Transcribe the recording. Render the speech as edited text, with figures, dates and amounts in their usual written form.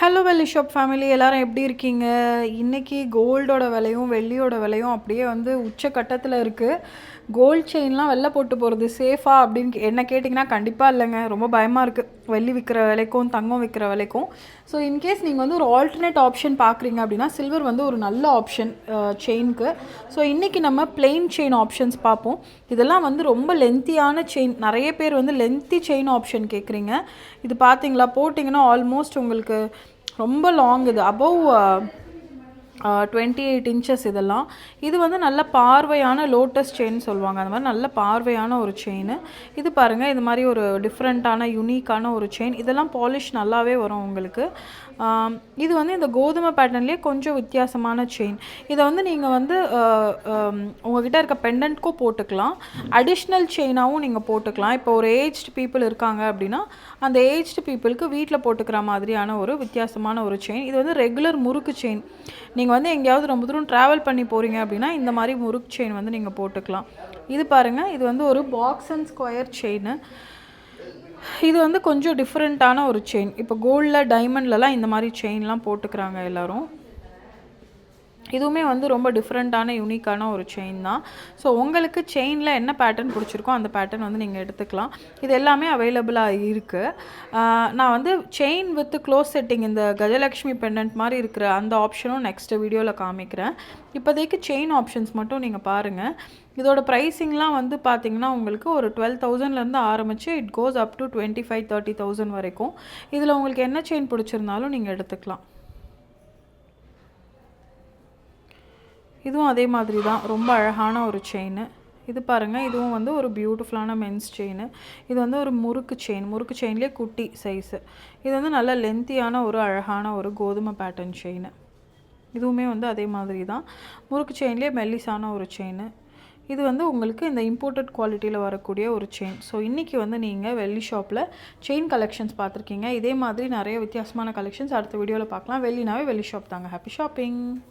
Hello வெள்ளி shop family எல்லாரும் எப்படி இருக்கீங்க? இன்னைக்கு கோல்டோட விலையும் வெள்ளியோட விலையும் அப்படியே வந்து உச்சக்கட்டத்தில் இருக்குது. கோல்ட் செயின்லாம் வெளில போட்டு போகிறது சேஃபா அப்படின்னு என்ன கேட்டிங்கன்னா கண்டிப்பாக இல்லைங்க. ரொம்ப பயமாக இருக்குது வெள்ளி விற்கிற விலைக்கும் தங்கம் விற்கிற விலைக்கும். ஸோ இன்கேஸ் நீங்கள் வந்து ஒரு ஆல்டர்னேட் ஆப்ஷன் பார்க்குறீங்க அப்படின்னா சில்வர் வந்து ஒரு நல்ல ஆப்ஷன் செயினுக்கு. ஸோ இன்றைக்கி நம்ம பிளெயின் செயின் ஆப்ஷன்ஸ் பார்ப்போம். இதெல்லாம் வந்து ரொம்ப லென்த்தியான செயின். நிறைய பேர் வந்து லென்த்தி செயின் ஆப்ஷன் கேட்குறீங்க. இது பார்த்தீங்களா போட்டிங்கன்னா ஆல்மோஸ்ட் உங்களுக்கு ரொம்ப லாங், இது அபவ் 28 இன்ச்சஸ். இதெல்லாம் இது வந்து நல்ல பார்வையான லோட்டஸ் செயின் சொல்லுவாங்க. அந்த மாதிரி நல்ல பார்வையான ஒரு செயின். இது பாருங்கள், இது மாதிரி ஒரு டிஃப்ரெண்ட்டான யுனிக்கான ஒரு செயின். இதெல்லாம் பாலிஷ் நல்லாவே வரும் உங்களுக்கு. இது வந்து இந்த கோதுமை பேட்டர்ன்லேயே கொஞ்சம் வித்தியாசமான செயின். இதை வந்து நீங்கள் வந்து உங்கள்கிட்ட இருக்க பெண்டன்ட்க்கும் போட்டுக்கலாம், அடிஷ்னல் செயினாகவும் நீங்கள் போட்டுக்கலாம். இப்போ ஒரு ஏஜ்டு பீப்புள் இருக்காங்க அப்படின்னா அந்த ஏஜ்டு பீப்புளுக்கு வீட்டில் போட்டுக்கிற மாதிரியான ஒரு வித்தியாசமான ஒரு செயின். இது வந்து ரெகுலர் முறுக்கு செயின். நீங்கள் வந்து எங்கேயாவது ரொம்ப தூரம் ட்ராவல் பண்ணி போகிறீங்க அப்படின்னா இந்த மாதிரி முறுக்கு செயின் வந்து நீங்கள் போட்டுக்கலாம். இது பாருங்கள், இது வந்து ஒரு பாக்ஸ் அண்ட் ஸ்கொயர் செயின். இது வந்து கொஞ்சம் டிஃப்ரெண்ட்டான ஒரு செயின். இப்போ கோல்டில் டைமண்ட்லலாம் இந்த மாதிரி செயின்லாம் போட்டுக்கிறாங்க எல்லோரும். இதுவுமே வந்து ரொம்ப டிஃப்ரெண்ட்டான யூனிக்கான ஒரு செயின் தான். ஸோ உங்களுக்கு செயினில் என்ன பேட்டர்ன் பிடிச்சிருக்கோ அந்த பேட்டர்ன் வந்து நீங்கள் எடுத்துக்கலாம். இது எல்லாமே அவைலபிளாக இருக்குது. நான் வந்து செயின் வித் க்ளோஸ் செட்டிங், இந்த கஜலக்ஷ்மி பெண்டன்ட் மாதிரி இருக்கிற அந்த ஆப்ஷனும் நெக்ஸ்ட் வீடியோவில் காமிக்கிறேன். இப்போதைக்கு செயின் ஆப்ஷன்ஸ் மட்டும் நீங்கள் பாருங்கள். இதோட ப்ரைஸிங்லாம் வந்து பார்த்திங்கன்னா உங்களுக்கு ஒரு 12,000லேருந்து ஆரம்பித்து இட் கோஸ் அப் டு 25,000-30,000 வரைக்கும். இதில் உங்களுக்கு என்ன செயின் பிடிச்சிருந்தாலும் நீங்கள் எடுத்துக்கலாம். இதுவும் அதே மாதிரி தான், ரொம்ப அழகான ஒரு செயின். இது பாருங்கள், இதுவும் வந்து ஒரு பியூட்டிஃபுல்லான மென்ஸ் செயின். இது வந்து ஒரு முறுக்கு செயின், முறுக்கு செயின்லேயே குட்டி சைஸு. இது வந்து நல்ல லென்த்தியான ஒரு அழகான ஒரு கோதுமை பேட்டர்ன் செயின். இதுவுமே வந்து அதே மாதிரி தான், முறுக்கு செயின்லேயே மெல்லிஸான ஒரு செயின். இது வந்து உங்களுக்கு இந்த இம்போர்ட்டட் குவாலிட்டியில் வரக்கூடிய ஒரு செயின். ஸோ இன்றைக்கி வந்து நீங்கள் வெள்ளி ஷாப்பில் செயின் கலெக்ஷன்ஸ் பார்த்துருக்கீங்க. இதே மாதிரி நிறைய வித்தியாசமான கலெக்ஷன்ஸ் அடுத்த வீடியோவில் பார்க்கலாம். வெள்ளினாவே வெள்ளி ஷாப் தாங்க. Happy shopping.